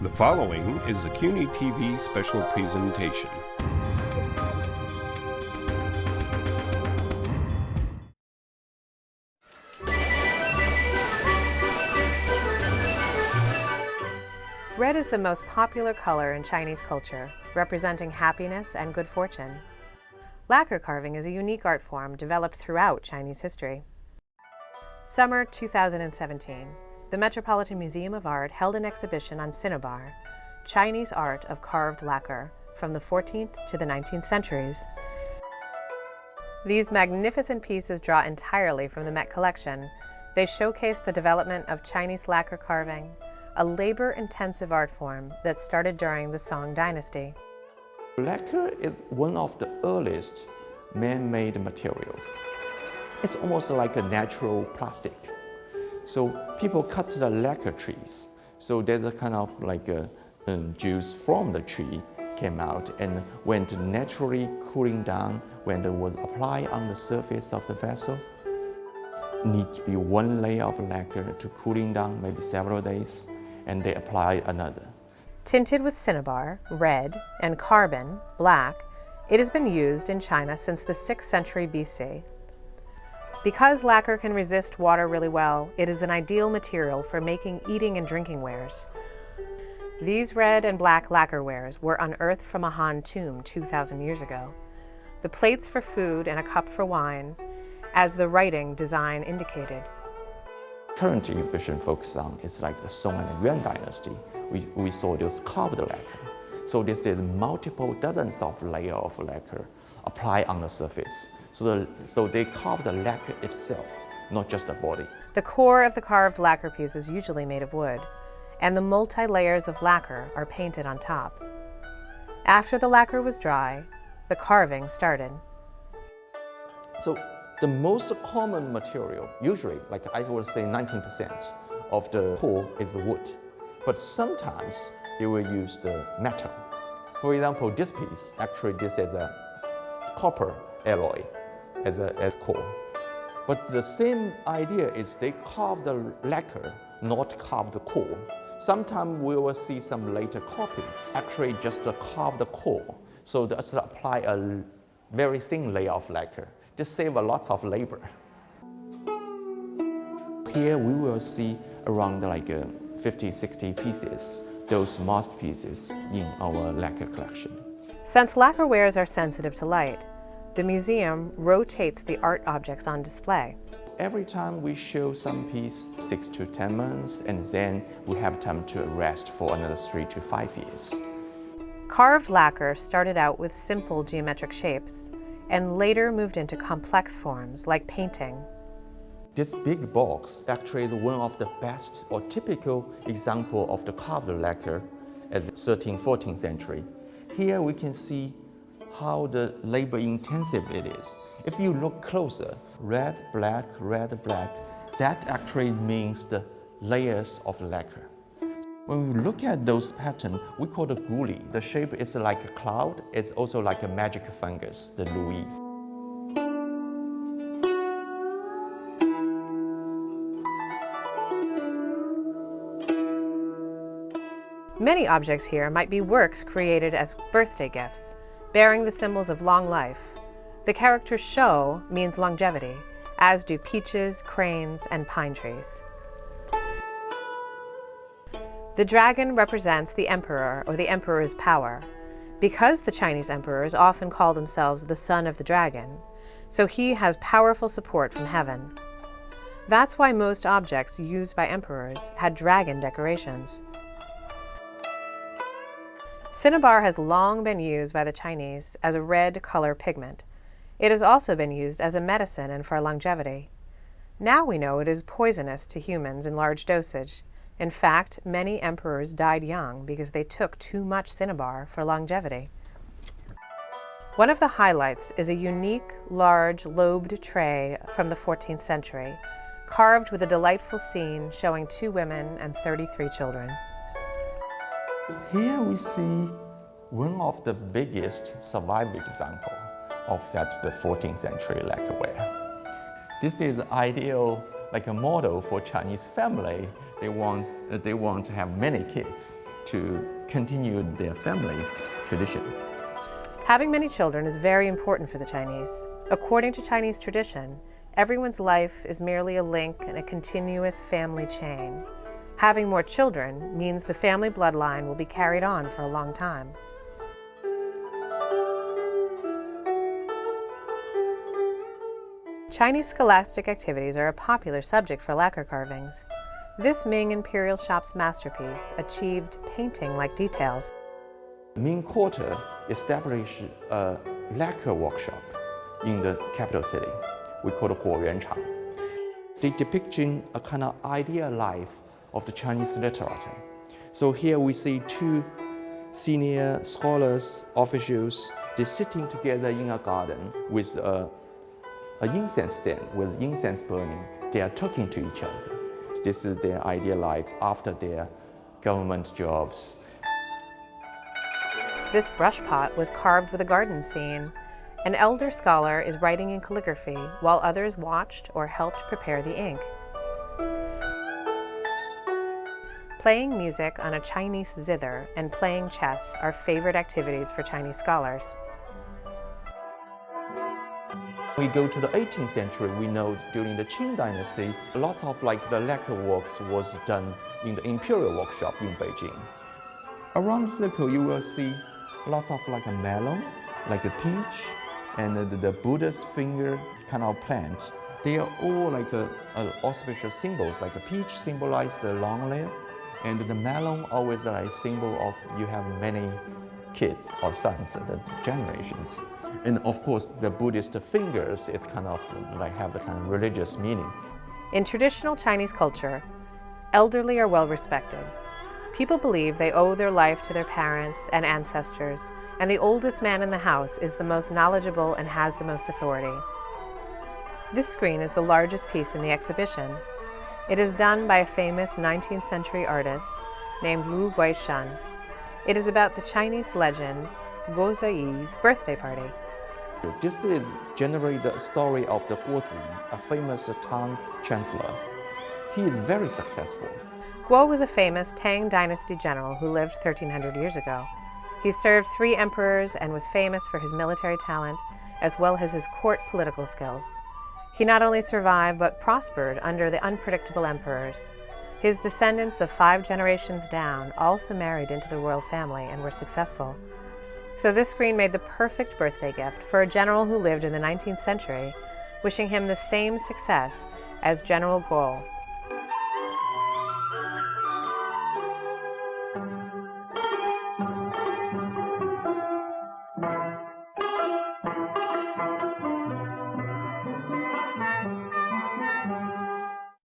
The following is a CUNY TV special presentation. Red is the most popular color in Chinese culture, representing happiness and good fortune. Lacquer carving is a unique art form developed throughout Chinese history. Summer 2017, the Metropolitan Museum of Art held an exhibition on Cinnabar, Chinese art of carved lacquer from the 14th to the 19th centuries. These magnificent pieces draw entirely from the Met collection. They showcase the development of Chinese lacquer carving, a labor-intensive art form that started during the Qin Dynasty. Lacquer is one of the earliest man-made material. It's almost like a natural plastic. So people cut the lacquer trees. So there's a kind of like a juice from the tree came out and went naturally cooling down when it was applied on the surface of the vessel. Need to be one layer of lacquer to cooling down, maybe several days, and they apply another. Tinted with cinnabar, red, and carbon, black, it has been used in China since the 6th century BC. Because lacquer can resist water really well, it is an ideal material for making eating and drinking wares. These red and black lacquer wares were unearthed from a Han tomb 2,000 years ago. The plates for food and a cup for wine, as the writing design indicated. Current exhibition focus on is like the Song and Yuan Dynasty. We saw those carved lacquer. So this is multiple dozens of layers of lacquer applied on the surface. So they carve the lacquer itself, not just the body. The core of the carved lacquer piece is usually made of wood, and the multi-layers of lacquer are painted on top. After the lacquer was dry, the carving started. So the most common material, usually, like I would say 19% of the core is wood. But sometimes they will use the metal. For example, this piece, actually this is a copper alloy as core. But the same idea is they carve the lacquer, not carve the core. Sometimes we will see some later copies, actually just carve the core. So that's apply a very thin layer of lacquer. This saves a lot of labor. Here we will see around like 50, 60 pieces, those masterpieces in our lacquer collection. Since lacquer wares are sensitive to light, the museum rotates the art objects on display. Every time we show some piece, 6 to 10 months, and then we have time to rest for another 3 to 5 years. Carved lacquer started out with simple geometric shapes and later moved into complex forms like painting. This big box actually is one of the best or typical example of the carved lacquer as 13th, 14th century. Here we can see how the labor intensive it is. If you look closer, red, black, that actually means the layers of lacquer. When we look at those patterns, we call the guli. The shape is like a cloud. It's also like a magic fungus, the Louis. Many objects here might be works created as birthday gifts, bearing the symbols of long life. The character shou means longevity, as do peaches, cranes, and pine trees. The dragon represents the emperor or the emperor's power, because the Chinese emperors often call themselves the son of the dragon, so he has powerful support from heaven. That's why most objects used by emperors had dragon decorations. Cinnabar has long been used by the Chinese as a red color pigment. It has also been used as a medicine and for longevity. Now we know it is poisonous to humans in large dosage. In fact, many emperors died young because they took too much cinnabar for longevity. One of the highlights is a unique, large, lobed tray from the 14th century, carved with a delightful scene showing 2 women and 33 children. Here we see one of the biggest surviving example of the 14th century lacquerware. This is ideal, like a model for Chinese family. They want to have many kids. to continue their family tradition. Having many children is very important for the Chinese. According to Chinese tradition, everyone's life is merely a link in a continuous family chain. Having more children means the family bloodline will be carried on for a long time. Chinese scholastic activities are a popular subject for lacquer carvings. This Ming imperial shop's masterpiece achieved painting-like details. Ming Quarter established a lacquer workshop in the capital city. We call it Guoyuanchang. They depicting a kind of ideal life of the Chinese literati. So here we see two senior scholars, officials, they're sitting together in a garden with a incense stand with incense burning. They are talking to each other. This is their ideal life after their government jobs. This brush pot was carved with a garden scene. An elder scholar is writing in calligraphy while others watched or helped prepare the ink. Playing music on a Chinese zither and playing chess are favorite activities for Chinese scholars. We go to the 18th century, we know during the Qin Dynasty, lots of the lacquer works was done in the imperial workshop in Beijing. Around the circle, you will see lots of a melon, like a peach, and the Buddha's finger kind of plant. They are all auspicious symbols, like the peach symbolizes the long life, and the melon always a symbol of you have many kids or sons, the generations. And of course, the Buddhist fingers is kind of have a kind of religious meaning. In traditional Chinese culture, elderly are well respected. People believe they owe their life to their parents and ancestors, and the oldest man in the house is the most knowledgeable and has the most authority. This screen is the largest piece in the exhibition. It is done by a famous 19th century artist named Wu Guishan. It is about the Chinese legend Guo Ziyi's birthday party. This is generally the story of the Guo Ziyi, a famous Tang chancellor. He is very successful. Guo was a famous Tang Dynasty general who lived 1,300 years ago. He served 3 emperors and was famous for his military talent as well as his court political skills. He not only survived but prospered under the unpredictable emperors. His descendants of 5 generations down also married into the royal family and were successful. So this screen made the perfect birthday gift for a general who lived in the 19th century, wishing him the same success as General Guo.